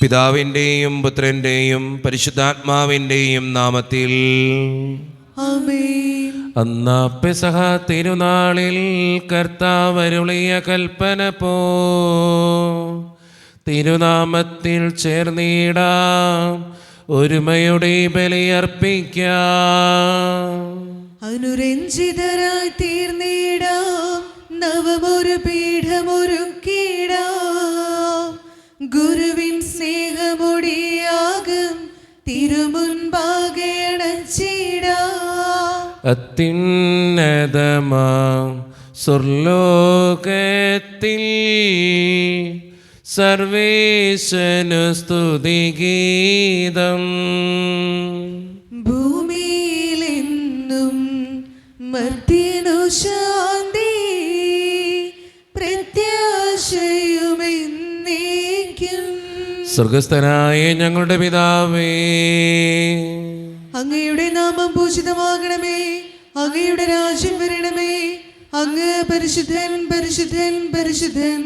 പിതാവിൻ്റെയും പുത്രൻ്റെയും പരിശുദ്ധാത്മാവിൻ്റെയും നാമത്തിൽ ആമേൻ. അന്നാ പെസഹ തിരുനാളിൽ കർത്താവരുളിയ കൽപ്പന പോ തിരുനാമത്തിൽ ചേർന്നിടാം, ഒരുമയുടെ ബലിയർപ്പിക്കാം. അനുരഞ്ജിതരായി തീർന്നിടാം, നവമൊരു പീഠമൊരുക്കിടാം. ഗുരുവിൻ സ്നേഹമൊടിയാകും തിരുമുൻപാകെ അണച്ചിടാം. അത്യുന്നതമാം സ്വർലോകത്തിൽ സർവേശനു സ്തുതിഗീതം. ഭൂമിയിലെന്നും മർത്യനു ശാന്തി, പ്രത്യാശയുമെന്നേക്കും. സ്വർഗസ്ഥനായ ഞങ്ങളുടെ പിതാവേ, അങ്ങയുടെ നാമം പൂജിതമാകണമേ, അങ്ങയുടെ രാജ്യം വരണമേ. അങ്ങ് പരിശുദ്ധൻ പരിശുദ്ധൻ പരിശുദ്ധൻ.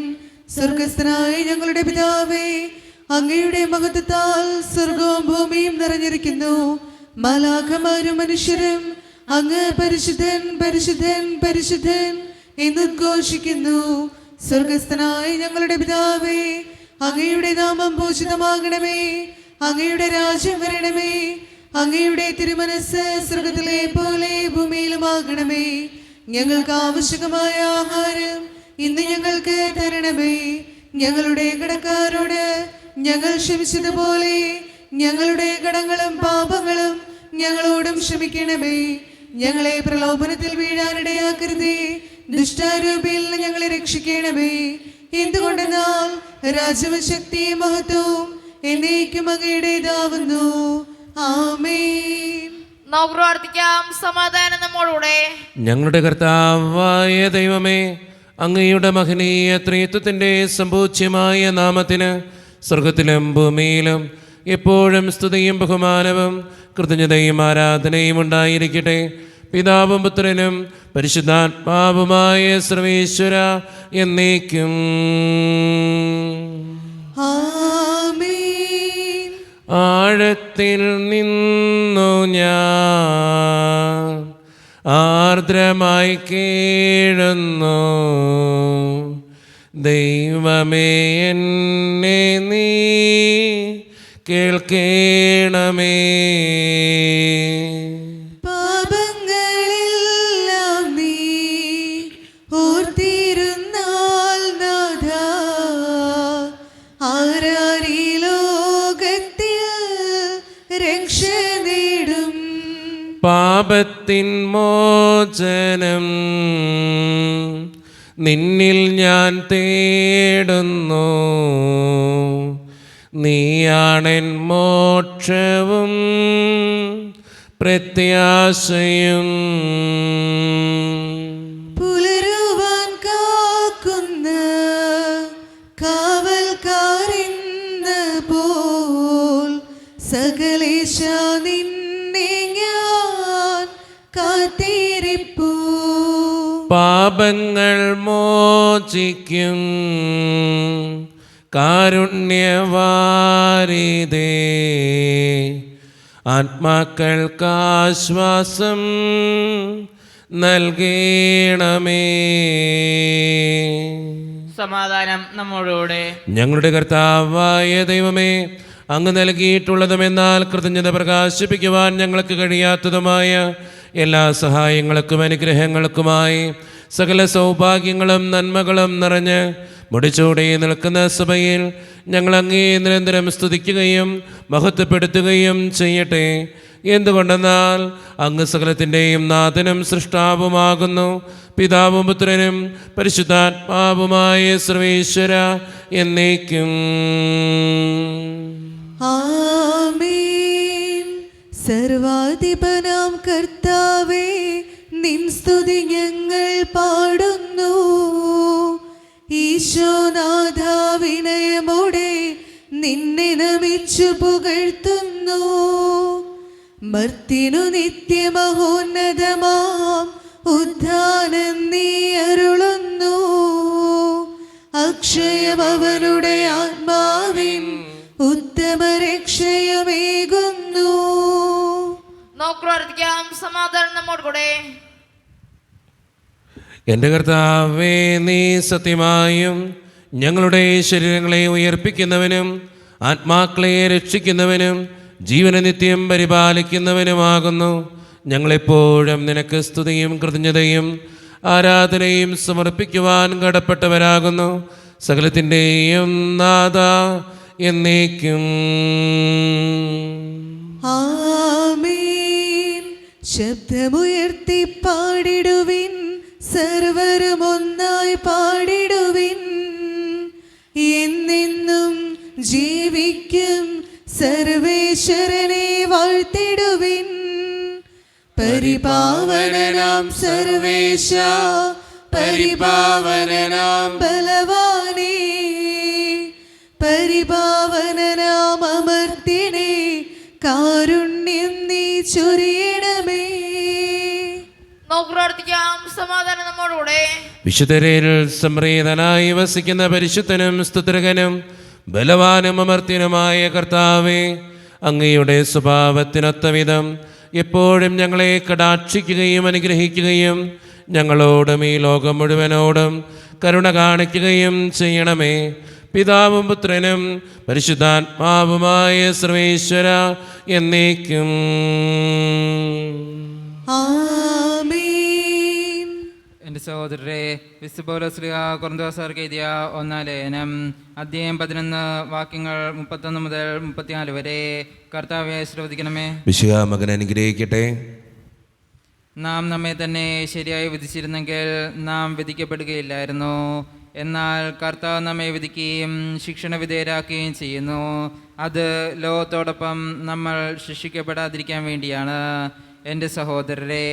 സ്വർഗസ്ഥനായ ഞങ്ങളുടെ പിതാവേ, അങ്ങയുടെ മഹത്വത്താൽ സ്വർഗവും ഭൂമിയും നിറഞ്ഞിരിക്കുന്നു. മാലാഖമാരും മനുഷ്യരും അങ്ങ് പരിശുദ്ധൻ പരിശുദ്ധൻ പരിശുദ്ധൻ എന്നുദ്ഘോഷിക്കുന്നു. സ്വർഗസ്ഥനായ ഞങ്ങളുടെ പിതാവേ, അങ്ങയുടെ നാമം പൂജിതമാകണമേ, അങ്ങയുടെ രാജ്യം വരണമേ. അങ്ങയുടെ തിരുമനസ് സ്വർഗത്തിലെ പോലെ ഭൂമിയിലുമാകണമേ. ഞങ്ങൾക്ക് ആവശ്യമായ ആഹാരം ഇന്ന് ഞങ്ങൾക്ക് തരണമേ. ഞങ്ങളുടെ കടക്കാരോട് ഞങ്ങൾ ക്ഷമിച്ചതുപോലെ ഞങ്ങളുടെ കടങ്ങളും പാപങ്ങളും ഞങ്ങളോടും ക്ഷമിക്കണമേ. ഞങ്ങളെ പ്രലോഭനത്തിൽ വീഴാനിടയാക്കരുതേ, ദുഷ്ടാരൂപിയിൽ ഞങ്ങളെ രക്ഷിക്കണമേ. എന്തുകൊണ്ടെന്നാൽ രാജ്യവും ശക്തിയും മഹത്വവും എന്നേക്കും അങ്ങയുടേതാവുന്നു. ആമേൻ. നമുക്ക് പ്രാർത്ഥിക്കാം. സമാധാനം നമ്മോടുകൂടെ. ഞങ്ങളുടെ കർത്താവായ ദൈവമേ, അങ്ങയുടെ മഹനീയ ത്രിത്വത്തിൻ്റെ സമ്പൂജ്യമായ നാമത്തിന് സ്വർഗത്തിലും ഭൂമിയിലും എപ്പോഴും സ്തുതിയും ബഹുമാനവും കൃതജ്ഞതയും ആരാധനയും ഉണ്ടായിരിക്കട്ടെ. പിതാവും പുത്രനും പരിശുദ്ധാത്മാവുമായ സർവേശ്വര എന്നേക്കും. ആമേൻ. ആഴത്തിൽ നിന്നു ഞാൻ ആർദ്രമായി കേഴുന്നു, ദൈവമേ എന്നെ നീ കേൾക്കേണമേ. പാപങ്ങളെല്ലാം നീ ഓർത്തിരുന്നാൽ നാഥാ, ആരാരീ ലോകത്തിൽ രക്ഷ നേടും. പാപത്തിൻ മോചനം നിന്നിൽ ഞാൻ തേടുന്നു, നീയാണെൻ മോക്ഷവും പ്രത്യാശയും. പുലരുവാൻ കാക്കുന്ന കാവൽക്കാരെന്ന പോൽ സകലേശ നിന്നെ ഞാൻ കാത്തിരിപ്പൂ. പാപങ്ങൾ മോചിക്കും കാരുണ്യവാരിതേ, ആത്മാക്കൾക്കാശ്വാസം നൽകണമേ. സമാധാനം നമ്മോടുകൂടെ. ഞങ്ങളുടെ കർത്താവായ ദൈവമേ, അങ്ങ് നൽകിയിട്ടുള്ളതുമെന്നാൽ കൃതജ്ഞത പ്രകാശിപ്പിക്കുവാൻ ഞങ്ങൾക്ക് കഴിയാത്തതുമായ എല്ലാ സഹായങ്ങൾക്കും അനുഗ്രഹങ്ങൾക്കുമായി സകല സൗഭാഗ്യങ്ങളും നന്മകളും നിറഞ്ഞ് മുടിച്ചൂടെ നിൽക്കുന്ന സഭയിൽ ഞങ്ങൾ അങ്ങേ നിരന്തരം സ്തുതിക്കുകയും മഹത്വപ്പെടുത്തുകയും ചെയ്യട്ടെ. എന്തുകൊണ്ടെന്നാൽ അങ്ങ് സകലത്തിൻ്റെയും നാഥനും സൃഷ്ടാവുമാകുന്നു. പിതാവും പുത്രനും പരിശുദ്ധാത്മാവുമായ സർവേശ്വര എന്നേക്കും. ആമേൻ. സർവാധിപനാം കർത്താവേ, നിൻ സ്തുതി ഞങ്ങൾ പാടുന്നു. ഈശോനാഥ, വിനയമോടെ നിന്നെ നമിച്ചു പുകഴ്ത്തുന്നു. മർത്തിനു നിത്യമഹോന്നതമാം ഉദ്ധാനം നീ അരുളുന്നു. അക്ഷയമവനുടെ ആത്മാവിൻ ഉത്തമരക്ഷയുമേകുന്നു. നമുക്ക് പ്രാർത്ഥിക്കാം, സമാധാനം നമ്മോടുകൂടെ. എൻ്റെ കർത്താവേ, നീ സത്യമായും ഞങ്ങളുടെ ശരീരങ്ങളെ ഉയർപ്പിക്കുന്നവനും ആത്മാക്കളെ രക്ഷിക്കുന്നവനും ജീവനെ നിത്യം പരിപാലിക്കുന്നവനുമാകുന്നു. ഞങ്ങളെപ്പോഴും നിനക്ക് സ്തുതിയും കൃതജ്ഞതയും ആരാധനയും സമർപ്പിക്കുവാൻ കടപ്പെട്ടവരാകുന്നു. സകലത്തിൻ്റെയും നാഥ എന്നേക്കും. ആമേൻ. ശബ്ദമുയർത്തി പാടിടുവിൻ, സർവരും ഒന്നായി പാടിടുവിൻ. എന്നെന്നും ജീവിക്കും സർവേശ്വരനെ വാഴ്ത്തിടുവിൻ. പരിപാവനനാം സർവേശ, പരിപാവനനാം ബലവാനേ, പരിപാവനനാം അമർത്തിനെ, കാരുണ്യം നീ ചൊരിയണമേ. നമുക്ക് പ്രാർത്ഥിക്കാം, സമാധാനം നമ്മോടുകൂടെ. വിശുദ്ധരിൽ സംപ്രീതനായി വസിക്കുന്ന പരിശുദ്ധനും സ്തുതിർഹനും ബലവാനും അമർത്യനുമായ കർത്താവേ, അങ്ങയുടെ സ്വഭാവത്തിനൊത്ത വിധം എപ്പോഴും ഞങ്ങളെ കടാക്ഷിക്കുകയും അനുഗ്രഹിക്കുകയും ഞങ്ങളോടും ഈ ലോകം മുഴുവനോടും കരുണ കാണിക്കുകയും ചെയ്യണമേ. പിതാവും പുത്രനും പരിശുദ്ധാത്മാവുമായ സർവേശ്വര എന്നേക്കും. ആമേൻ. എൻ്റെ സഹോദരരെ, വിശുദ്ധ പൗലോസ് ശ്ലീഹ കൊരിന്ത്യർക്കാർക്ക് എഴുതിയ 1-ാം ലേഖനം അധ്യായം 11 വാക്യങ്ങൾ 31 മുതൽ 34 വരെ. കർത്താവെ ശ്രദ്ധിക്കണമേ. വിശുദ്ധ മകൻ അനുഗ്രഹിക്കട്ടെ. നാം നമ്മെ തന്നെ ശരിയായി വിധിച്ചിരുന്നെങ്കിൽ നാം വിധിക്കപ്പെടുകയില്ലായിരുന്നു. എന്നാൽ കർത്താവ് നമ്മെ വിധിക്കുകയും ശിക്ഷണ വിധേയരാക്കുകയും ചെയ്യുന്നു. അത് ലോകത്തോടൊപ്പം നമ്മൾ ശിക്ഷിക്കപ്പെടാതിരിക്കാൻ വേണ്ടിയാണ്. എൻ്റെ സഹോദരരെ,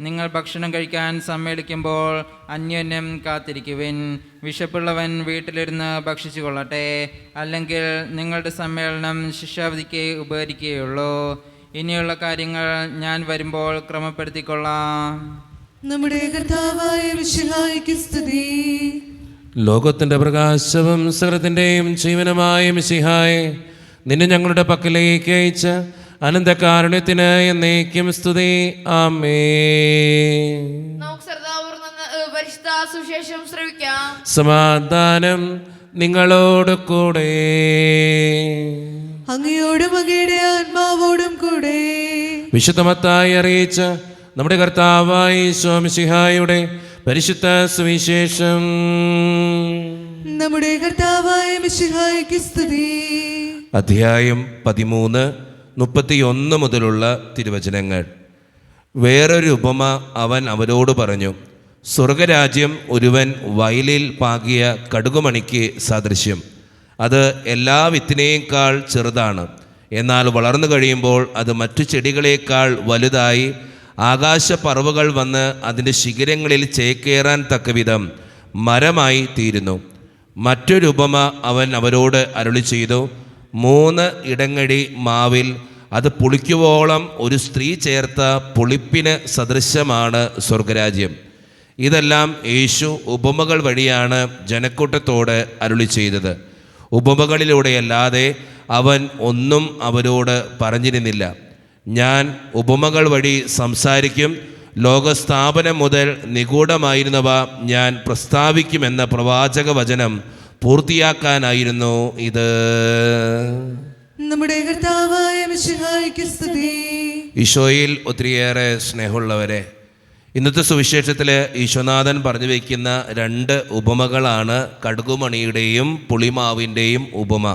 നിങ്ങൾ ഭക്ഷണം കഴിക്കാൻ സമ്മേളിക്കുമ്പോൾ അന്യോന്യം കാത്തിരിക്കുവിൻ. വിശപ്പുള്ളവൻ വീട്ടിലിരുന്ന് ഭക്ഷിച്ചു കൊള്ളട്ടെ, അല്ലെങ്കിൽ നിങ്ങളുടെ സമ്മേളനം ശിക്ഷാവിധിക്ക് ഉപകരിക്കുകയുള്ളൂ. ഇനിയുള്ള കാര്യങ്ങൾ ഞാൻ വരുമ്പോൾ ക്രമപ്പെടുത്തിക്കൊള്ളാം. നമ്മുടെ കർത്താവായ മിശിഹായ്ക്ക് സ്തുതി. ലോകത്തിൻ്റെ പ്രകാശവും സകലത്തിൻ്റെയും ജീവനുമായ മിശിഹായെ, നിന്നെ ഞങ്ങളുടെ പക്കലേക്ക് അയച്ച അനന്തകാരുണ്യത്തിന് എന്നേക്കും സ്തുതി. ആമേൻ. നമുക്ക് ശ്രദ്ധാപൂർവ്വം പരിശുദ്ധ സുവിശേഷം ശ്രവിക്കാം. സമാധാനം നിങ്ങളോട് കൂടെ. അങ്ങയോടും അങ്ങയുടെ ആത്മാവോടും കൂടെ. വിശുദ്ധ മത്തായി അറിയിച്ച നമ്മുടെ കർത്താവായ ഈശോ മിശിഹായുടെ പരിശുദ്ധ സുവിശേഷം. നമ്മുടെ കർത്താവായ മിശിഹായ്ക്ക് സ്തുതി. അധ്യായം 13:31 മുതലുള്ള തിരുവചനങ്ങൾ. വേറൊരു ഉപമ അവൻ അവരോട് പറഞ്ഞു. സ്വർഗരാജ്യം ഒരുവൻ വയലിൽ പാകിയ കടുകുമണിക്ക് സദൃശ്യം. അത് എല്ലാ വിത്തിനേക്കാൾ ചെറുതാണ്. എന്നാൽ വളർന്നു കഴിയുമ്പോൾ അത് മറ്റു ചെടികളേക്കാൾ വലുതായി ആകാശപ്പറവുകൾ വന്ന് അതിൻ്റെ ശിഖരങ്ങളിൽ ചേക്കേറാൻ തക്കവിധം മരമായി തീരുന്നു. മറ്റൊരു ഉപമ അവൻ അവരോട് അരുളി ചെയ്തു. 3 ഇടങ്ങഴി മാവിൽ അത് പുളിക്കുവോളം ഒരു സ്ത്രീ ചേർത്ത പുളിപ്പിന് സദൃശമാണ് സ്വർഗരാജ്യം. ഇതെല്ലാം യേശു ഉപമകൾ വഴിയാണ് ജനക്കൂട്ടത്തോട് അരുളി ചെയ്തത്. ഉപമകളിലൂടെയല്ലാതെ അവൻ ഒന്നും അവരോട് പറഞ്ഞിരുന്നില്ല. ഞാൻ ഉപമകൾ വഴി സംസാരിക്കും, ലോകസ്ഥാപനം മുതൽ നിഗൂഢമായിരുന്നവ ഞാൻ പ്രസ്താവിക്കുമെന്ന പ്രവാചക വചനം പൂർത്തിയാക്കാനായിരുന്നു ഇത്. നമ്മുടെ കർത്താവായ മിശിഹായ്ക്ക് സ്തുതി. ഈശോയിൽ ഒത്തിരിയേറെ സ്നേഹമുള്ളവരെ, ഇന്നത്തെ സുവിശേഷത്തിൽ ഈശോനാഥൻ പറഞ്ഞു വയ്ക്കുന്ന 2 ഉപമകളാണ് കടുകുമണിയുടെയും പുളിമാവിൻ്റെയും ഉപമ.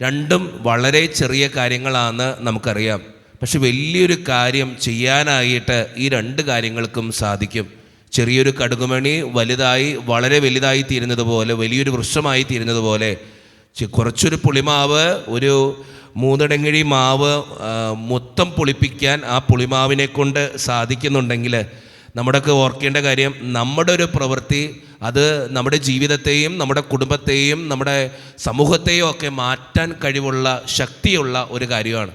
രണ്ടും വളരെ ചെറിയ കാര്യങ്ങളാണ് നമുക്കറിയാം. പക്ഷെ വലിയൊരു കാര്യം ചെയ്യാനായിട്ട് ഈ 2 കാര്യങ്ങൾക്കും സാധിക്കും. ചെറിയൊരു കടുകുമണി വലുതായി വളരെ വലുതായി തീരുന്നത് പോലെ, വലിയൊരു വൃക്ഷമായി തീരുന്നത് പോലെ, കുറച്ചൊരു പുളിമാവ്, ഒരു 3 ഇടങ്ങഴി മാവ് മൊത്തം പുളിപ്പിക്കാൻ ആ പുളിമാവിനെ കൊണ്ട് സാധിക്കുന്നുണ്ടെങ്കിൽ നമ്മുടെയൊക്കെ ഓർക്കേണ്ട കാര്യം, നമ്മുടെ ഒരു പ്രവൃത്തി അത് നമ്മുടെ ജീവിതത്തെയും നമ്മുടെ കുടുംബത്തെയും നമ്മുടെ സമൂഹത്തെയും ഒക്കെ മാറ്റാൻ കഴിവുള്ള ശക്തിയുള്ള ഒരു കാര്യമാണ്.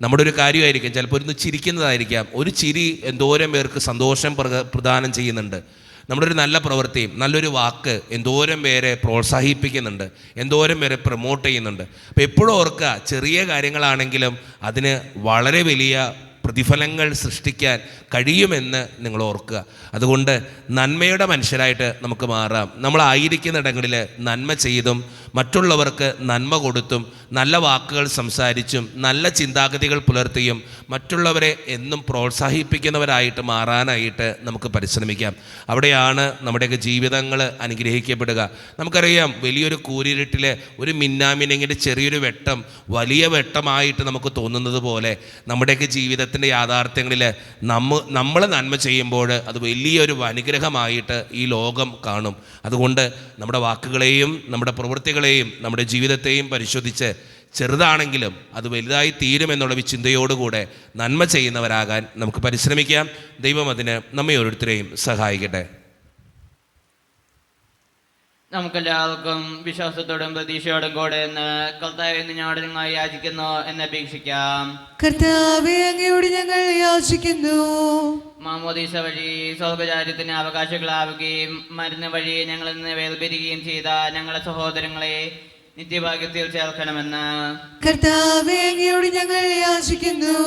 നമ്മുടെ ഒരു കാര്യമായിരിക്കും, ചിലപ്പോൾ ഒന്ന് ചിരിക്കുന്നതായിരിക്കാം. ഒരു ചിരി എന്തോരം പേർക്ക് സന്തോഷം പ്രദാനം ചെയ്യുന്നുണ്ട്. നമ്മുടെ ഒരു നല്ല പ്രവൃത്തി, നല്ലൊരു വാക്ക് എന്തോരം പേരെ പ്രോത്സാഹിപ്പിക്കുന്നുണ്ട്, എന്തോരം പേരെ പ്രൊമോട്ട് ചെയ്യുന്നുണ്ട്. അപ്പോൾ എപ്പോഴും ഓർക്കുക, ചെറിയ കാര്യങ്ങളാണെങ്കിലും അതിന് വളരെ വലിയ പ്രതിഫലങ്ങൾ സൃഷ്ടിക്കാൻ കഴിയുമെന്ന് നിങ്ങൾ ഓർക്കുക. അതുകൊണ്ട് നന്മയുടെ മനുഷ്യരായിട്ട് നമുക്ക് മാറാം. നമ്മളായിരിക്കുന്നിടങ്ങളിൽ നന്മ ചെയ്തും മറ്റുള്ളവർക്ക് നന്മ കൊടുത്തും നല്ല വാക്കുകൾ സംസാരിച്ചും നല്ല ചിന്താഗതികൾ പുലർത്തിയും മറ്റുള്ളവരെ എന്നും പ്രോത്സാഹിപ്പിക്കുന്നവരായിട്ട് മാറാനായിട്ട് നമുക്ക് പരിശ്രമിക്കാം. അവിടെയാണ് നമ്മുടെയൊക്കെ ജീവിതങ്ങൾ അനുഗ്രഹിക്കപ്പെടുക. നമുക്കറിയാം, വലിയൊരു കൂരിരുട്ടിൽ ഒരു മിന്നാമിനിങ്ങിൻ്റെ ചെറിയൊരു വെട്ടം വലിയ വെട്ടമായിട്ട് നമുക്ക് തോന്നുന്നത് പോലെ നമ്മുടെയൊക്കെ ജീവിതത്തിൻ്റെ യാഥാർത്ഥ്യങ്ങളിൽ നമ്മൾ നന്മ ചെയ്യുമ്പോൾ അത് വലിയൊരു അനുഗ്രഹമായിട്ട് ഈ ലോകം കാണും. അതുകൊണ്ട് നമ്മുടെ വാക്കുകളെയും നമ്മുടെ പ്രവൃത്തികളെയും നമ്മുടെ ജീവിതത്തെയും പരിശോധിച്ച് ചെറുതാണെങ്കിലും അത് വലുതായി തീരുമെന്നുള്ള ചിന്തയോടുകൂടെ നന്മ ചെയ്യുന്നവരാകാൻ നമുക്ക് പരിശ്രമിക്കാം. ദൈവം അതിന് നമ്മെ ഓരോരുത്തരെയും സഹായിക്കട്ടെ. നമുക്കെല്ലാവർക്കും വിശ്വാസത്തോടും പ്രതീക്ഷയോടും കൂടെ എന്ന് കർത്താവേ ഞങ്ങളോട് നിങ്ങൾ യാചിക്കുന്നു എന്ന് അപേക്ഷിക്കാം. കർത്താവേ, അങ്ങയോട് ഞങ്ങൾ യാചിക്കുന്നു. മാമോദീസ വഴി സ്വർഗരാജ്യത്തിന് അവകാശികളാവുകയും മരുന്ന് വഴി ഞങ്ങളിൽ നിന്ന് വേർപിരിയുകയും ചെയ്ത ഞങ്ങളുടെ സഹോദരങ്ങളെ നിത്യഭാഗ്യത്തിൽ ചേർക്കണമെന്ന് കർത്താവേ, അങ്ങയോട് ഞങ്ങൾ യാചിക്കുന്നു.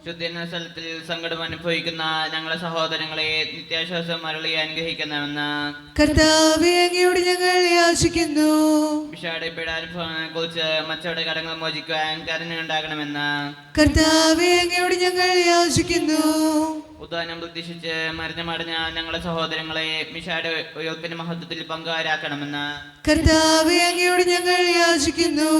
ശുദ്ധീകരണ സ്ഥലത്തിൽ സങ്കടം അനുഭവിക്കുന്ന ഞങ്ങളുടെ സഹോദരങ്ങളെ നിത്യാശ്വാസം അരുളി അനുഗ്രഹിക്കണമെന്ന് കർത്താവേ, അങ്ങയോട് ഞങ്ങൾ യാചിക്കുന്നു. വിഷാടെ പീഡാനുഭവങ്ങളെ കുറിച്ച് മറ്റവരുടെ കടങ്ങൾ മോചിക്കുവാൻ കരുണയുണ്ടാകണമെന്ന് കർത്താവേ, അങ്ങയോട് ഞങ്ങൾ യാചിക്കുന്നു. ഉദ്ധാനം പ്രതീക്ഷിച്ച് മരണമടഞ്ഞ ഞങ്ങളുടെ സഹോദരങ്ങളെ മിഷായുടെ ഉയർപ്പിന്റെ മഹത്വത്തിൽ പങ്കുകാരാക്കണമെന്ന് കർത്താവേ, അങ്ങയോട് ഞങ്ങൾ യാചിക്കുന്നു.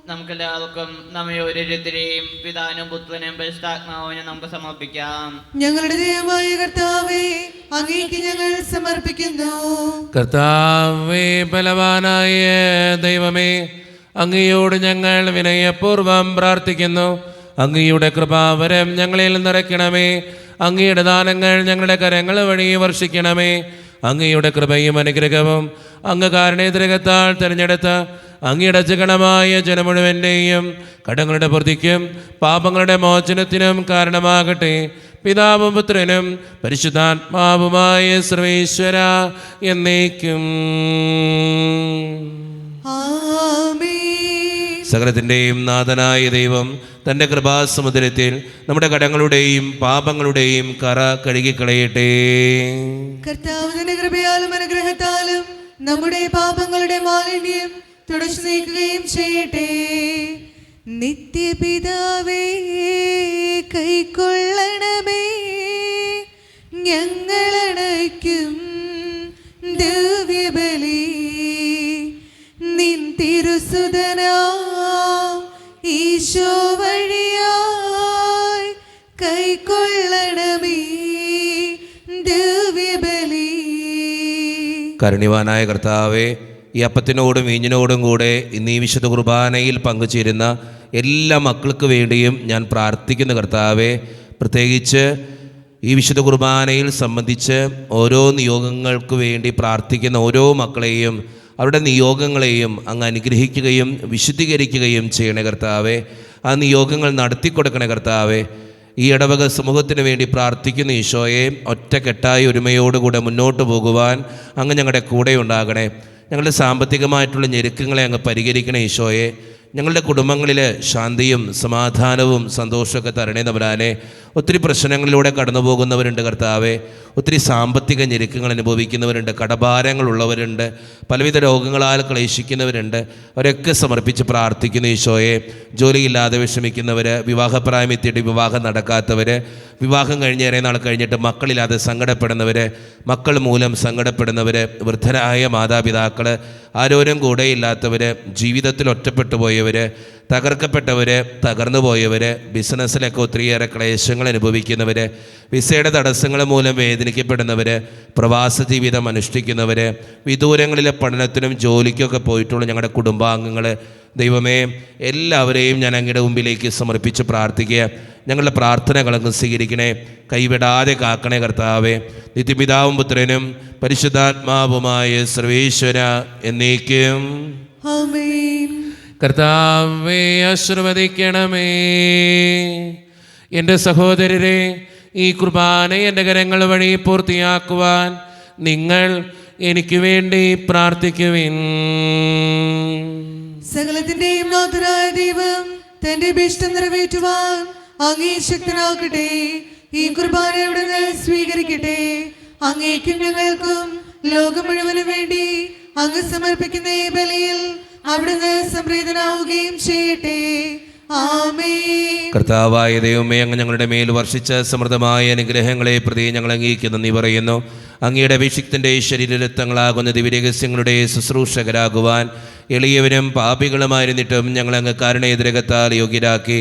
നമുക്കെല്ലാവർക്കും നമ്മെ ഓരോരുത്തരെയും പിതാവിനും പുത്രനും പരിശുദ്ധാത്മാവിനും നമുക്ക് സമർപ്പിക്കാം. ഞങ്ങളുടെ ദൈവമായ കർത്താവേ, അങ്ങേക്ക് ഞങ്ങൾ സമർപ്പിക്കുന്നു. കർത്താവേ, ബലവാനായ ദൈവമേ, അങ്ങയോട് ഞങ്ങൾ വിനയപൂർവം പ്രാർത്ഥിക്കുന്നു. അങ്ങയുടെ കൃപാവരം ഞങ്ങളിൽ നിറയ്ക്കണമേ. അങ്ങയുടെ ദാനങ്ങൾ ഞങ്ങളുടെ കരങ്ങൾ വഴി വർഷിക്കണമേ. അങ്ങയുടെ കൃപയും അനുഗ്രഹവും അങ്ങ് കാരുണ്യതിരകത്താൽ തിരഞ്ഞെടുത്ത അങ്ങയുടെ ജഗണമായ ജനം മുഴുവൻ്റെയും കടങ്ങളുടെ പ്രതിക്കും പാപങ്ങളുടെ മോചനത്തിനും കാരണമാകട്ടെ. പിതാവും പുത്രനും പരിശുദ്ധാത്മാവുമായ സർവേശ്വര എന്നേക്കും. ആമേൻ. സകലത്തിൻ്റെയും നാഥനായ ദൈവം തൻ്റെ കൃപാസമുദ്രത്തിൽ നമ്മുടെ കടങ്ങളുടെയും പാപങ്ങളുടെയും കറ കഴുകിക്കളയട്ടെ. കർത്താവ് തന്റെ കൃപയാലും അനുഗ്രഹത്താലും നമ്മുടെ പാപങ്ങളുടെ മാലിന്യം തുടച്ചു നീക്കുകയും ചെയ്യട്ടെ. നിത്യപിതാവേ, കൈക്കൊള്ളണമേ ഞങ്ങളണയ്ക്കും ദിവ്യബലി. നിൻ തിരുസുതനാ ഈശോ വഴിയായി കൈക്കൊള്ളണമേ ദിവ്യബലി. കാരുണ്യവാനായ കർത്താവേ, ഈ അപ്പത്തിനോടും വീഞ്ഞിനോടും കൂടെ ഇന്ന് ഈ വിശുദ്ധ കുർബാനയിൽ പങ്കുചേരുന്ന എല്ലാ മക്കൾക്ക് വേണ്ടിയും ഞാൻ പ്രാർത്ഥിക്കുന്ന കർത്താവേ, പ്രത്യേകിച്ച് ഈ വിശുദ്ധ കുർബാനയിൽ സംബന്ധിച്ച് ഓരോ നിയോഗങ്ങൾക്ക് വേണ്ടി പ്രാർത്ഥിക്കുന്ന ഓരോ മക്കളെയും അവരുടെ നിയോഗങ്ങളെയും അങ്ങ് അനുഗ്രഹിക്കുകയും വിശുദ്ധീകരിക്കുകയും ചെയ്യണേ കർത്താവേ. ആ നിയോഗങ്ങൾ നടത്തിക്കൊടുക്കണേ കർത്താവേ. ഈ ഇടവക സമൂഹത്തിന് വേണ്ടി പ്രാർത്ഥിക്കുന്ന ഈശോയെ, ഒറ്റക്കെട്ടായി ഒരുമയോടുകൂടെ മുന്നോട്ട് പോകുവാൻ അങ്ങ് ഞങ്ങളുടെ കൂടെ ഉണ്ടാകണേ. ഞങ്ങളുടെ സാമ്പത്തികമായിട്ടുള്ള ഞെരുക്കങ്ങളെ അങ്ങ് പരിഹരിക്കണേ ഈശോയെ. ഞങ്ങളുടെ കുടുംബങ്ങളിൽ ശാന്തിയും സമാധാനവും സന്തോഷമൊക്കെ തരണേ തമ്പുരാനെ. ഒത്തിരി പ്രശ്നങ്ങളിലൂടെ കടന്നു പോകുന്നവരുണ്ട് കർത്താവേ. ഒത്തിരി സാമ്പത്തിക ഞെരുക്കങ്ങൾ അനുഭവിക്കുന്നവരുണ്ട്, കടഭാരങ്ങളുള്ളവരുണ്ട്, പലവിധ രോഗങ്ങളാൽ ക്ലേശിക്കുന്നവരുണ്ട്. അവരൊക്കെ സമർപ്പിച്ച് പ്രാർത്ഥിക്കുന്ന ഈശോയെ. ജോലിയില്ലാതെ വിഷമിക്കുന്നവർ, വിവാഹപ്രായമെത്തിയിട്ട് വിവാഹം നടക്കാത്തവർ, വിവാഹം കഴിഞ്ഞ് ഏറെ നാൾ കഴിഞ്ഞിട്ട് മക്കളില്ലാതെ സങ്കടപ്പെടുന്നവർ, മക്കൾ മൂലം സങ്കടപ്പെടുന്നവർ, വൃദ്ധരായ മാതാപിതാക്കൾ, ആരോരും കൂടെയില്ലാത്തവർ, ജീവിതത്തിൽ ഒറ്റപ്പെട്ടു പോയവർ, തകർക്കപ്പെട്ടവർ, തകർന്നു പോയവർ, ബിസിനസ്സിലൊക്കെ ഒത്തിരിയേറെ ക്ലേശങ്ങൾ അനുഭവിക്കുന്നവർ, വിസയുടെ തടസ്സങ്ങൾ മൂലം വേദനിക്കപ്പെടുന്നവർ, പ്രവാസ ജീവിതം അനുഷ്ഠിക്കുന്നവർ, വിദൂരങ്ങളിലെ പഠനത്തിനും ജോലിക്കൊക്കെ പോയിട്ടുള്ള ഞങ്ങളുടെ കുടുംബാംഗങ്ങൾ, ദൈവമേ, എല്ലാവരെയും ഞാൻ അങ്ങയുടെ മുമ്പിലേക്ക് സമർപ്പിച്ച് പ്രാർത്ഥിക്കുക. ഞങ്ങളുടെ പ്രാർത്ഥനകളങ്ങ് സ്വീകരിക്കണേ, കൈവിടാതെ കാക്കണേ കർത്താവേ. നിത്യപിതാവും പുത്രനും പരിശുദ്ധാത്മാവുമായ സർവേശ്വര എന്നേക്കും. ആമേൻ. കർത്താവേ, ആശീർവദിക്കണമേ. എൻ്റെ സഹോദരരെ, ഈ കുർബാന എൻ്റെ കരങ്ങൾ വഴി പൂർത്തിയാക്കുവാൻ നിങ്ങൾ എനിക്ക് വേണ്ടി പ്രാർത്ഥിക്കുവിൻ. സകലത്തിന്റെയും നാഥനായ ദൈവം തന്റെ അഭീഷ്ടം നിറവേറ്റുവാൻ അങ്ങേ ശക്തനാക്കട്ടെ. ഈ കുർബാന അവിടുന്ന് സ്വീകരിക്കട്ടെ. അങ്ങേക്കും ഞങ്ങൾക്കും ലോകം മുഴുവനും വേണ്ടി അങ്ങ് സമർപ്പിക്കുന്ന ഈ ബലിയിൽ അവിടുന്ന് സംപ്രീതനാവുകയും ചെയ്യട്ടെ. ആമേൻ. കർത്താവായ ദൈവമേ, അങ്ങ് ഞങ്ങളുടെ മേൽ വർഷിച്ച സമൃദ്ധമായ അനുഗ്രഹങ്ങളെ പ്രതി ഞങ്ങൾ അങ്ങേക്ക് നന്ദി പറയുന്നു. അങ്ങയുടെ അഭിഷിക്തൻ്റെ ശരീരരക്തങ്ങളാകുന്ന ദിവ്യരഹസ്യങ്ങളുടെ ശുശ്രൂഷകരാകുവാൻ എളിയവരും പാപികളുമായിരുന്നിട്ടും ഞങ്ങൾ അങ്ങ് കാരുണ്യതിരകത്താൽ യോഗ്യരാക്കി.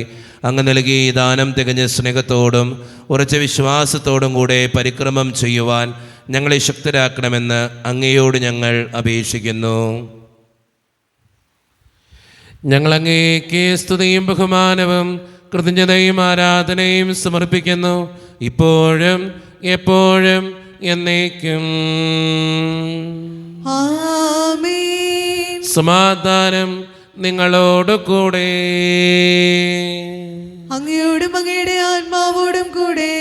അങ്ങ് നൽകി ഈ ദാനം തികഞ്ഞ സ്നേഹത്തോടും ഉറച്ച വിശ്വാസത്തോടും കൂടെ പരിക്രമം ചെയ്യുവാൻ ഞങ്ങളെ ശക്തരാക്കണമെന്ന് അങ്ങയോട് ഞങ്ങൾ അപേക്ഷിക്കുന്നു. ഞങ്ങൾ അങ്ങേക്ക് സ്തുതിയും ബഹുമാനവും കൃതജ്ഞതയും ആരാധനയും സമർപ്പിക്കുന്നു, ഇപ്പോഴും എപ്പോഴും എന്നേക്കും. ആമേൻ. സമാധാനം നിങ്ങളോട് കൂടെ. അങ്ങയോടും അങ്ങയുടെ ആത്മാവോടും കൂടെ.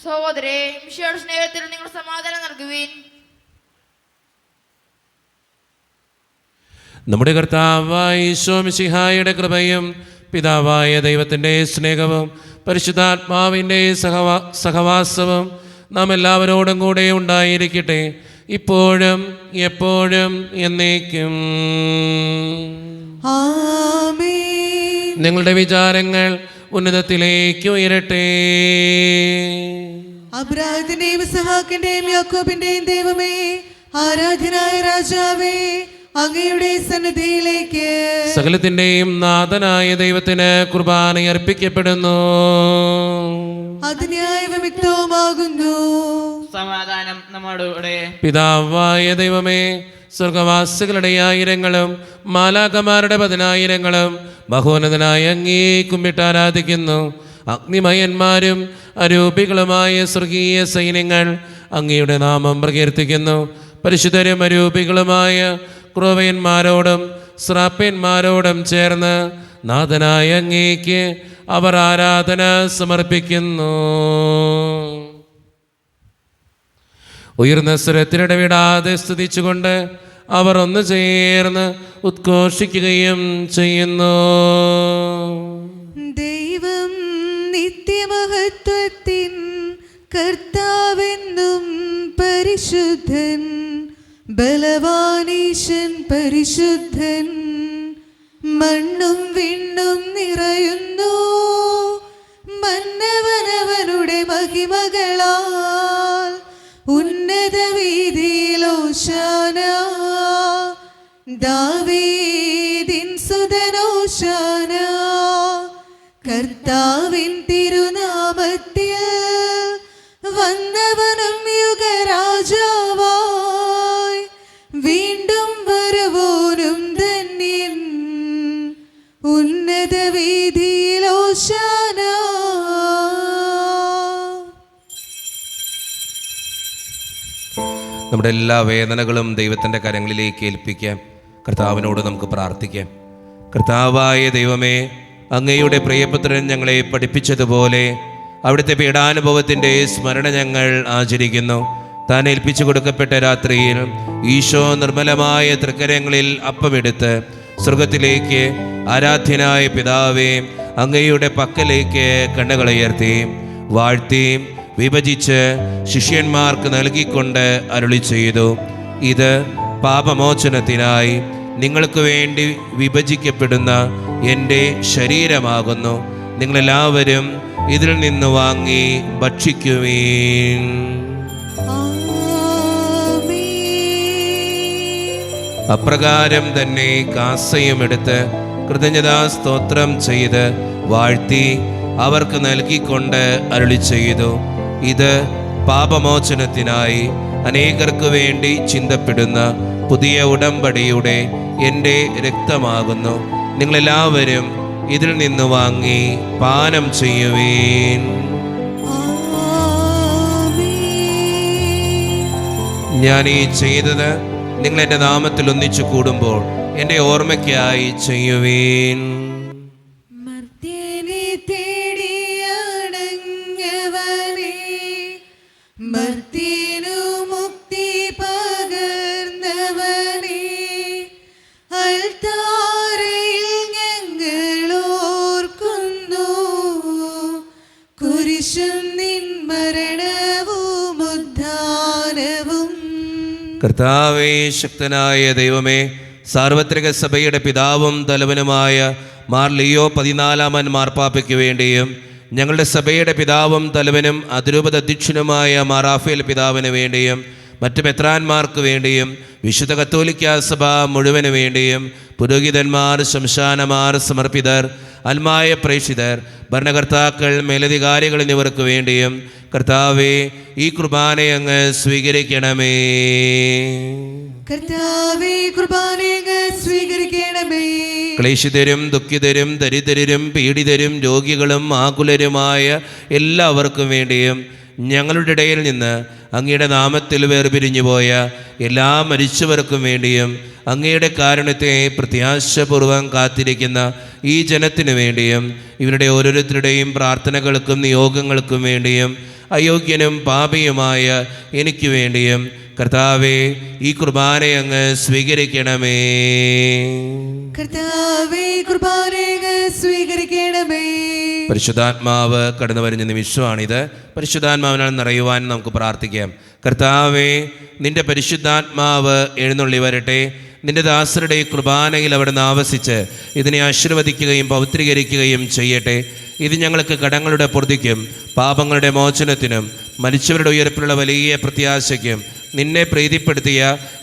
സഹോദരേ, മിശിഹായുടെ സ്നേഹത്തിൽ നിങ്ങൾ സമാധാനം നൽകുവിൻ. നമ്മുടെ കർത്താവായ ഈശോ മിശിഹായുടെ കൃപയും പിതാവായ ദൈവത്തിൻ്റെ സ്നേഹവും പരിശുദ്ധാത്മാവിൻ്റെ സഹവാസവും നാം എല്ലാവരോടും കൂടെ ഉണ്ടായിരിക്കട്ടെ, ഇപ്പോഴും എപ്പോഴും എന്നേക്കും. ആമേൻ. നിങ്ങളുടെ വിചാരങ്ങൾ ഉന്നതത്തിലേക്ക് ഉയരട്ടെ. അബ്രാഹത്തിന്റെയും ഇസ്ഹാക്കിന്റെയും യാക്കോബിന്റെയും ദൈവമേ, ആരാധ്യനായ രാജാവേ, അങ്ങയുടെ സന്നിധിയിലേക്ക് സകലത്തിന്റെയും നാഥനായ ദൈവത്തിന് കുർബാന അർപ്പിക്കപ്പെടുന്നു. അത് ന്യായവിമുക്തവുമാകുന്നു. സമാധാനം നമ്മോടുകൂടെ. പിതാവായ ദൈവമേ, സ്വർഗവാസികളുടെ ആയിരങ്ങളും മാലാഖമാരുടെ 10,000 മഹോന്നതനായ അങ്ങേ കുമ്പിട്ട് ആരാധിക്കുന്നു. അഗ്നിമയന്മാരും അരൂപികളുമായ സ്വർഗീയ സൈന്യങ്ങൾ അങ്ങയുടെ നാമം പ്രകീർത്തിക്കുന്നു. പരിശുദ്ധരും അരൂപികളുമായ ക്രോവയന്മാരോടും ശ്രാപ്യന്മാരോടും ചേർന്ന് നാഥനായ അങ്ങേക്ക് അവർ ആരാധന സമർപ്പിക്കുന്നു. ഉയർന്ന സ്വരത്തിലിടവിടാതെ സ്തുതിച്ചുകൊണ്ട് അവർ ഒന്ന് ചേർന്ന് ഉദ്ഘോഷിക്കുകയും ചെയ്യുന്നു. ദൈവം നിത്യമഹത്വത്തിൻ കർത്താവെന്നും പരിശുദ്ധൻ, ബലവാനീശൻ പരിശുദ്ധൻ. മണ്ണും വിണ്ണും നിറയുന്നു മന്നവനവനുടെ മഹിമകളാൽ. ഉന്നത വീതിയിൽ ഓശാന, ദാവീദിൻ സുതൻ ഓശാന. കർത്താവിൻ തിരുനാമത്തിൽ വന്നവനും യുഗരാജാവായി, വീണ്ടും വരുവോനും ധന്യൻ. ഉന്നത വീതിയിൽ ഓശാന. നമ്മുടെ എല്ലാ വേദനകളും ദൈവത്തിൻ്റെ കരങ്ങളിലേക്ക് ഏൽപ്പിക്കാം. കർത്താവിനോട് നമുക്ക് പ്രാർത്ഥിക്കാം. കർത്താവായ ദൈവമേ, അങ്ങയുടെ പ്രിയപുത്രൻ ഞങ്ങളെ പഠിപ്പിച്ചതുപോലെ അവിടുത്തെ പീഡാനുഭവത്തിൻ്റെ സ്മരണ ഞങ്ങൾ ആചരിക്കുന്നു. താൻ ഏൽപ്പിച്ചു കൊടുക്കപ്പെട്ട രാത്രിയിൽ ഈശോ നിർമ്മലമായ തൃക്കരങ്ങളിൽ അപ്പമെടുത്ത് സ്വർഗത്തിലേക്ക് ആരാധ്യനായ പിതാവേ അങ്ങയുടെ പക്കലേക്ക് കണ്ണുകളുയർത്തി വാഴ്ത്തി വിഭജിച്ച് ശിഷ്യന്മാർക്ക് നൽകിക്കൊണ്ട് അരുളി ചെയ്തു, ഇത് പാപമോചനത്തിനായി നിങ്ങൾക്ക് വേണ്ടി വിഭജിക്കപ്പെടുന്ന എൻ്റെ ശരീരമാകുന്നു. നിങ്ങളെല്ലാവരും ഇതിൽ നിന്ന് വാങ്ങി ഭക്ഷിക്കുവീൻ. അപ്രകാരം തന്നെ കാസയുമെടുത്ത് കൃതജ്ഞതാ സ്തോത്രം ചെയ്ത് വാഴ്ത്തി അവർക്ക് നൽകിക്കൊണ്ട് അരുളി ചെയ്തു, ഇത് പാപമോചനത്തിനായി അനേകർക്ക് വേണ്ടി ചിന്തപ്പെടുന്ന പുതിയ ഉടമ്പടിയുടെ എൻ്റെ രക്തമാകുന്നു. നിങ്ങളെല്ലാവരും ഇതിൽ നിന്ന് വാങ്ങി പാനം ചെയ്യുവീൻ. ഞാൻ ഈ ചെയ്തത് നിങ്ങൾ എൻ്റെ നാമത്തിൽ ഒന്നിച്ചു കൂടുമ്പോൾ എൻ്റെ ഓർമ്മയ്ക്കായി ചെയ്യുവീൻ. മർത്യനെ തേടിയടങ്ങവനേ, മർത്യനു മുക്തി കർത്താവേ, ശക്തനായ ദൈവമേ, സാർവത്രിക സഭയുടെ പിതാവും തലവനുമായ മാർ ലിയോ 14 മാർപ്പാപ്പയ്ക്ക് വേണ്ടിയും ഞങ്ങളുടെ സഭയുടെ പിതാവും തലവനും അതിരൂപത അധ്യക്ഷനുമായ മാർ റാഫേൽ പിതാവിന് വേണ്ടിയും മറ്റ് മെത്രാന്മാർക്ക് വേണ്ടിയും വിശുദ്ധ കത്തോലിക്ക സഭ മുഴുവന് വേണ്ടിയും പുരോഹിതന്മാർ, ശംശാനമാർ, സമർപ്പിതർ, അൽമായ പ്രേക്ഷിതർ, ഭരണകർത്താക്കൾ, മേലധികാരികൾ എന്നിവർക്ക് വേണ്ടിയും കർത്താവേ, ഈ കുർബാനയെ അങ്ങ് സ്വീകരിക്കണമേ. കർത്താവേ, കുർബാനയെ അങ്ങ് സ്വീകരിക്കണമേ. ക്ലേശിതരും ദുഃഖിതരും ദരിദ്രരും പീഡിതരും രോഗികളും ആകുലരുമായ എല്ലാവർക്കും വേണ്ടിയും ഞങ്ങളുടെ ഇടയിൽ നിന്ന് അങ്ങയുടെ നാമത്തിൽ വേർപിരിഞ്ഞുപോയ എല്ലാ മരിച്ചവർക്കും വേണ്ടിയും അങ്ങയുടെ കാരുണ്യത്തെ പ്രത്യാശപൂർവ്വം കാത്തിരിക്കുന്ന ഈ ജനത്തിനു വേണ്ടിയും ഇവരുടെ ഓരോരുത്തരുടെയും പ്രാർത്ഥനകൾക്കും നിയോഗങ്ങൾക്കും വേണ്ടിയും അയോഗ്യനും പാപിയുമായ എനിക്ക് വേണ്ടിയും കർത്താവേ, ഈ കുർബാനയെ അങ്ങ് സ്വീകരിക്കണമേ. കർത്താവേ, കുർബാനയെ അങ്ങ് സ്വീകരിക്കണമേ. പരിശുദ്ധാത്മാവ് കടന്നു വരുന്ന നിമിഷമാണിത്. പരിശുദ്ധാത്മാവിനാൽ നിറയുവാൻ നമുക്ക് പ്രാർത്ഥിക്കാം. കർത്താവേ, നിന്റെ പരിശുദ്ധാത്മാവ് എഴുന്നള്ളി വരട്ടെ. നിന്റെ ദാസരുടെ കുർബാനയിൽ അവിടുന്ന് ആവസിച്ച് ഇതിനെ ആശീർവദിക്കുകയും പവിത്രീകരിക്കുകയും ചെയ്യട്ടെ. ഇത് ഞങ്ങൾക്ക് കടങ്ങളുടെ പൊറുതിക്കും പാപങ്ങളുടെ മോചനത്തിനും മരിച്ചവരുടെ ഉയർപ്പിലുള്ള വലിയ പ്രത്യാശയ്ക്കും നിന്നെ പ്രീതിപ്പെടുത്തിയ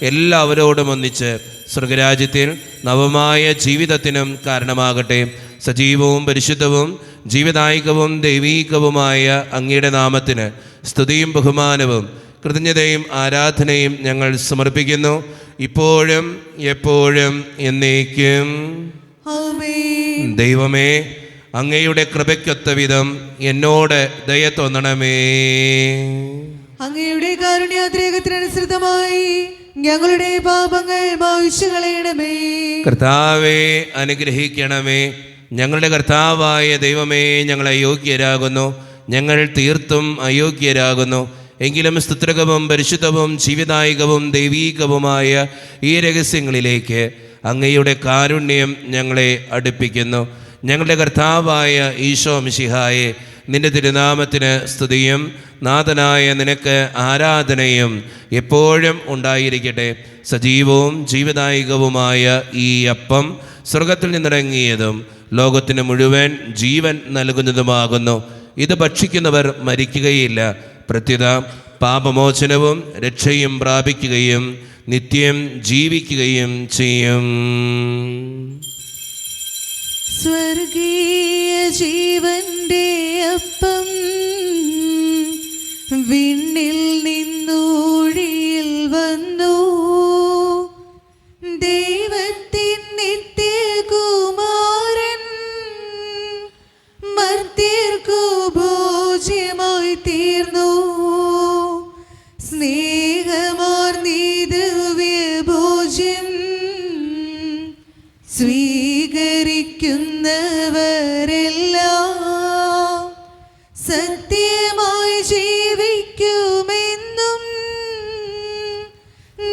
എല്ലാവരോടും ഒന്നിച്ച് സ്വർഗരാജ്യത്തിൽ നവമായ ജീവിതത്തിനും കാരണമാകട്ടെ. സജീവവും പരിശുദ്ധവും ജീവദായകവും ദൈവീകവുമായ അങ്ങയുടെ നാമത്തിന് സ്തുതിയും ബഹുമാനവും കൃതജ്ഞതയും ആരാധനയും ഞങ്ങൾ സമർപ്പിക്കുന്നു, ഇപ്പോഴും എപ്പോഴും എന്നേക്കും. ആമേൻ. ദൈവമേ, അങ്ങയുടെ കൃപയ്ക്കൊത്ത വിധം എന്നോട് ദയ തോന്നണമേ. അങ്ങയുടെ കാരുണ്യാതിരേകത്തിനനുസൃതമായി ഞങ്ങളുടെ പാപങ്ങൾ മായ്ച്ചു കളയണമേ. കർത്താവേ, അനുഗ്രഹിക്കണമേ. ഞങ്ങളുടെ കർത്താവായ ദൈവമേ, ഞങ്ങൾ അയോഗ്യരാകുന്നു, ഞങ്ങൾ തീർത്തും അയോഗ്യരാകുന്നു. എങ്കിലും സ്തുത്രകവും പരിശുദ്ധവും ജീവദായകവും ദൈവീകവുമായ ഈ രഹസ്യങ്ങളിലേക്ക് അങ്ങയുടെ കാരുണ്യം ഞങ്ങളെ അടുപ്പിക്കുന്നു. ഞങ്ങളുടെ കർത്താവായ ഈശോ മിശിഹായെ, നിന്റെ തിരുനാമത്തിന് സ്തുതിയും നാഥനായ നിനക്ക് ആരാധനയും എപ്പോഴും ഉണ്ടായിരിക്കട്ടെ. സജീവവും ജീവദായകവുമായ ഈ അപ്പം സ്വർഗത്തിൽ നിന്നിറങ്ങിയതും ലോകത്തിന് മുഴുവൻ ജീവൻ നൽകുന്നതുമാകുന്നു. ഇത് ഭക്ഷിക്കുന്നവർ മരിക്കുകയില്ല, പ്രത്യുത പാപമോചനവും രക്ഷയും പ്രാപിക്കുകയും നിത്യം ജീവിക്കുകയും ചെയ്യും. സ്വർഗീയ ജീവന്റെ അപ്പം വിണ്ണിൽ നിന്നൂഴിയിൽ വന്നു, ദൈവത്തിൻ നിത്യകുമാരൻ മർത്യർക്കു ഭോജ്യമായി തീർന്നു. സ്നേഹമാർന്നീ ദിവ്യഭോജ്യം സ്വീകരിക്കുന്നവരെല്ലാം സത്യമായി ജീവിക്കുമെന്നും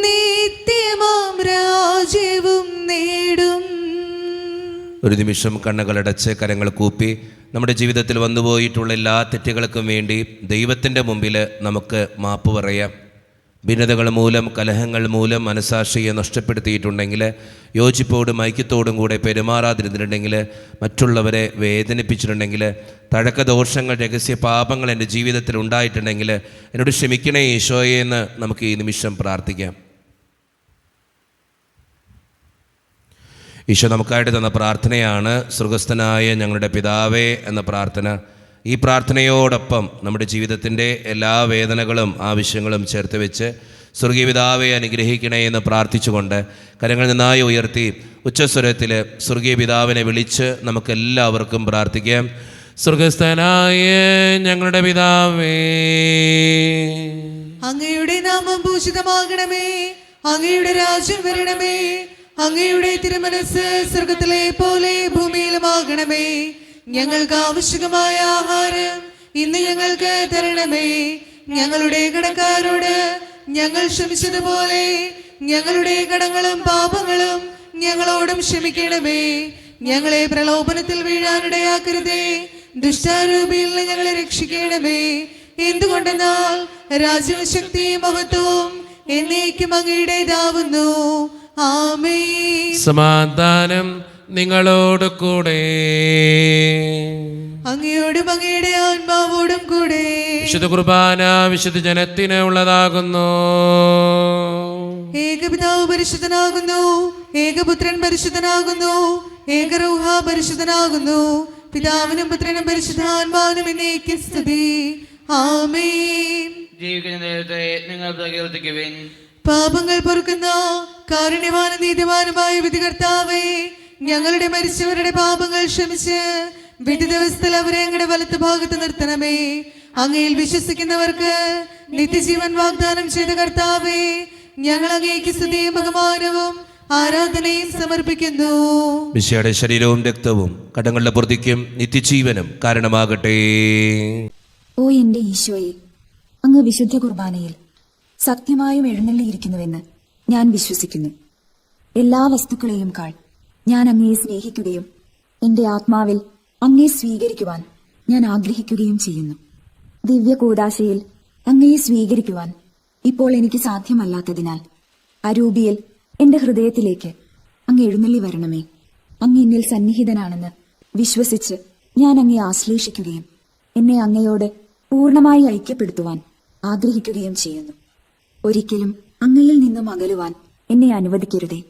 നിത്യമാം രാജ്യവും നേടും. ഒരു നിമിഷം കണ്ണുകളടച്ച് കരങ്ങൾ കൂപ്പി നമ്മുടെ ജീവിതത്തിൽ വന്നുപോയിട്ടുള്ള എല്ലാ തെറ്റുകൾക്കും വേണ്ടി ദൈവത്തിൻ്റെ മുമ്പിൽ നമുക്ക് മാപ്പ് പറയാം. ഭിന്നതകൾ മൂലം, കലഹങ്ങൾ മൂലം മനസാക്ഷിയെ നഷ്ടപ്പെടുത്തിയിട്ടുണ്ടെങ്കിൽ, യോജിപ്പോടും ഐക്യത്തോടും കൂടെ പെരുമാറാതിരുന്നിട്ടുണ്ടെങ്കിൽ, മറ്റുള്ളവരെ വേദനിപ്പിച്ചിട്ടുണ്ടെങ്കിൽ, തഴക്കദോഷങ്ങൾ, രഹസ്യ പാപങ്ങൾ എൻ്റെ ജീവിതത്തിൽ ഉണ്ടായിട്ടുണ്ടെങ്കിൽ എന്നോട് ക്ഷമിക്കണേ ഈശോയെ എന്ന് നമുക്ക് ഈ നിമിഷം പ്രാർത്ഥിക്കാം. ഈശോ നമുക്കായിട്ട് തന്ന പ്രാർത്ഥനയാണ് സ്വർഗസ്ഥനായ ഞങ്ങളുടെ പിതാവേ എന്ന പ്രാർത്ഥന. ഈ പ്രാർത്ഥനയോടൊപ്പം നമ്മുടെ ജീവിതത്തിൻ്റെ എല്ലാ വേദനകളും ആവശ്യങ്ങളും ചേർത്ത് വെച്ച് സ്വർഗീയ പിതാവെ അനുഗ്രഹിക്കണേ എന്ന് പ്രാർത്ഥിച്ചുകൊണ്ട് കരങ്ങൾ നന്നായി ഉയർത്തി ഉച്ചസ്വരത്തിൽ സ്വർഗീയ പിതാവിനെ വിളിച്ച് നമുക്കെല്ലാവർക്കും പ്രാർത്ഥിക്കാം. സ്വർഗസ്ഥനായ ഞങ്ങളുടെ പിതാവേ, അങ്ങയുടെ നാമം പൂജിതമാകണമേ, അങ്ങയുടെ രാജ്യം വരണമേ, അങ്ങയുടെ തിരുമനസ് സ്വർഗത്തിലെ പോലെ ഭൂമിയിലുമാകണമേ. ഞങ്ങൾക്ക് ആവശ്യമായ ആഹാരം ഇന്ന് ഞങ്ങൾക്ക് തരണമേ. ഞങ്ങളുടെ കടക്കാരോട് ഞങ്ങൾ ക്ഷമിച്ചതുപോലെ ഞങ്ങളുടെ കടങ്ങളും പാപങ്ങളും ഞങ്ങളോടും ക്ഷമിക്കണമേ. ഞങ്ങളെ പ്രലോഭനത്തിൽ വീഴാനിടയാക്കരുതേ, ദുഷ്ടാരൂപിയിൽ നിന്ന് ഞങ്ങളെ രക്ഷിക്കണമേ. എന്തുകൊണ്ടെന്നാൽ രാജ്യവും ശക്തിയും മഹത്വവും എന്നേക്കും അങ്ങയുടേതാവുന്നു. ആമേൻ. സമാധാനം നിങ്ങളോട് കൂടെ. അങ്ങയോടും അങ്ങയുടെ ആത്മാവോടും കൂടെ. വിശുദ്ധ കുർബാന വിശുദ്ധ ജനത്തിന് ഉള്ളതാകുന്നു. ഏകപിതാവ് പരിശുദ്ധനാകുന്നു, ഏകപുത്രൻ പരിശുദ്ധനാകുന്നു, ഏകരൂഹ പരിശുദ്ധനാകുന്നു. പിതാവിനും പുത്രനും പരിശുദ്ധാത്മാവിനും എന്നേക്കും സ്തുതി. ആമേൻ. ജീവിക്കുന്ന ദൈവത്തെ നിങ്ങൾ പ്രകീർത്തിക്കുവിൻ. പാപങ്ങൾ പൊറുക്കുന്ന കാരുണ്യവാനും നീതിമാനുമായ വിധികർത്താവേ, ഞങ്ങളുടെ മരിച്ചവരുടെ പാപങ്ങൾ ക്ഷമിച്ച് വിധി ദിവസത്തിൽ അവരെ അങ്ങയുടെ വലത്ത് ഭാഗത്ത് നിർത്തണമേ. അങ്ങയിൽ വിശ്വസിക്കുന്നവർക്ക് നിത്യജീവൻ വാഗ്ദാനം ചെയ്ത കർത്താവേ, ഞങ്ങൾ അങ്ങേക്ക് സ്തുതിയും ബഹുമാനവും ആരാധനയും സമർപ്പിക്കുന്നു. മിശിഹായുടെ ശരീരവും രക്തവും കടങ്ങളുടെ പൂർത്തിക്കും നിത്യജീവനും കാരണമാകട്ടെ. ഓ എന്റെ ഈശോയെ, അങ്ങ് വിശുദ്ധ കുർബാനയിൽ സത്യമായും എഴുന്നള്ളിയിരിക്കുന്നുവെന്ന് ഞാൻ വിശ്വസിക്കുന്നു. എല്ലാ വസ്തുക്കളെയും കാൾ ഞാൻ അങ്ങയെ സ്നേഹിക്കുകയും എന്റെ ആത്മാവിൽ അങ്ങയെ സ്വീകരിക്കുവാൻ ഞാൻ ആഗ്രഹിക്കുകയും ചെയ്യുന്നു. ദിവ്യ കൂദാശയിൽ അങ്ങയെ സ്വീകരിക്കുവാൻ ഇപ്പോൾ എനിക്ക് സാധ്യമല്ലാത്തതിനാൽ അരൂപിയിൽ എന്റെ ഹൃദയത്തിലേക്ക് അങ്ങ് എഴുന്നള്ളി വരണമേ. അങ്ങ് എന്നിൽ സന്നിഹിതനാണെന്ന് വിശ്വസിച്ച് ഞാൻ അങ്ങയെ ആശ്ലേഷിക്കുകയും എന്നെ അങ്ങയോട് പൂർണ്ണമായി ഐക്യപ്പെടുത്തുവാൻ ആഗ്രഹിക്കുകയും ചെയ്യുന്നു. ഒരിക്കലും അങ്ങയിൽ നിന്നും അകലുവാൻ എന്നെ അനുവദിക്കരുതേ.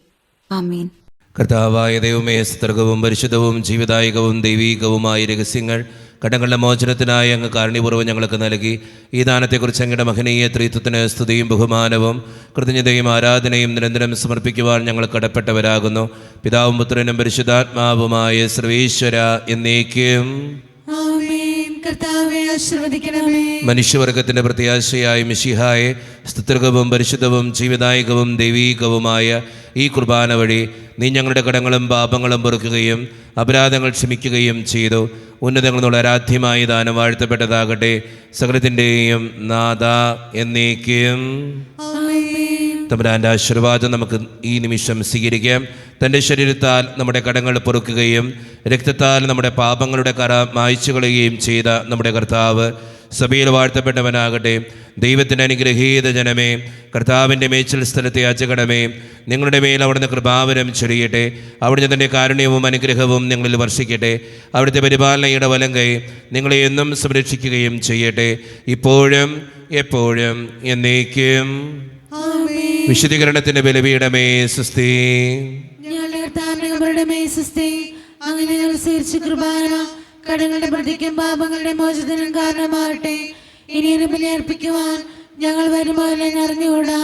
ആമേൻ. കർത്താവായ ദൈവമേ, സ്തർഗവും പരിശുദ്ധവും ജീവദായകവും ദൈവീകവുമായ രഹസ്യങ്ങൾ കടങ്ങളുടെ മോചനത്തിനായി അങ്ങ് കാരുണ്യപൂർവ്വം ഞങ്ങൾക്ക് നൽകി. ഈ ദാനത്തെക്കുറിച്ച് അങ്ങയുടെ മഹനീയ ത്രിത്വത്തിന് സ്തുതിയും ബഹുമാനവും കൃതജ്ഞതയും ആരാധനയും നിരന്തരം സമർപ്പിക്കുവാൻ ഞങ്ങൾ കടപ്പെട്ടവരാകുന്നു. പിതാവും പുത്രനും പരിശുദ്ധാത്മാവുമായ സർവേശ്വര എന്നേക്കും ആമേൻ. കർത്താവേ ആശീർവദിക്കണമേ. മനുഷ്യവർഗത്തിന്റെ പ്രത്യാശയായ മിശിഹായെ, സ്തുത്യർഹവും പരിശുദ്ധവും ജീവദായകവും ദൈവീകവുമായ ഈ കുർബാന വഴി നീ ഞങ്ങളുടെ കടങ്ങളും പാപങ്ങളും പൊറുക്കുകയും അപരാധങ്ങൾ ക്ഷമിക്കുകയും ചെയ്തു. ഉന്നതങ്ങളിൽ നിന്നുള്ള ആരാധ്യമായ ദാനം വാഴ്ത്തപ്പെട്ടതാകട്ടെ. സകലത്തിൻ്റെയും നാഥ എന്നേക്കും തമ്പുരാൻ്റെ ആശീർവാദം നമുക്ക് ഈ നിമിഷം സ്വീകരിക്കാം. തൻ്റെ ശരീരത്താൽ നമ്മുടെ കടങ്ങൾ പൊറുക്കുകയും രക്തത്താൽ നമ്മുടെ പാപങ്ങളുടെ കറ മായ്ച്ചു കളയുകയും ചെയ്ത നമ്മുടെ കർത്താവ് സഭയിൽ വാഴ്ത്തപ്പെട്ടവനാകട്ടെ. ദൈവത്തിൻ്റെ അനുഗ്രഹീത ജനമേ, കർത്താവിൻ്റെ മേച്ചിൽ സ്ഥലത്തെ യാചകണമേ, നിങ്ങളുടെ മേൽ അവിടുന്ന് കൃപാവരം ചൊരിയട്ടെ. അവിടുന്ന് തൻ്റെ കാരുണ്യവും അനുഗ്രഹവും നിങ്ങളിൽ വർഷിക്കട്ടെ. അവിടുത്തെ പരിപാലനയുടെ വലങ്കൈ നിങ്ങളെ എന്നും സംരക്ഷിക്കുകയും ചെയ്യട്ടെ, ഇപ്പോഴും എപ്പോഴും എന്നേക്കും. വിശുദ്ധീകരണത്തിന്റെ ബലിപീഠമേ സ്വസ്തി. ഞങ്ങളുടെ കർത്താവിന്റെ മേസ്സ്തി. അങ്ങനെ ഞങ്ങൾ സ്വീകരിച്ച കുർബാന കടങ്ങളുടെ പ്രതിക്കും പാപങ്ങളുടെ മോചനത്തിനും കാരണമാകട്ടെ. ഇനി ഒരു ബലി അർപ്പിക്കുവാൻ ഞങ്ങൾ വരുമോ എന്ന് അറിഞ്ഞുകൂടാ.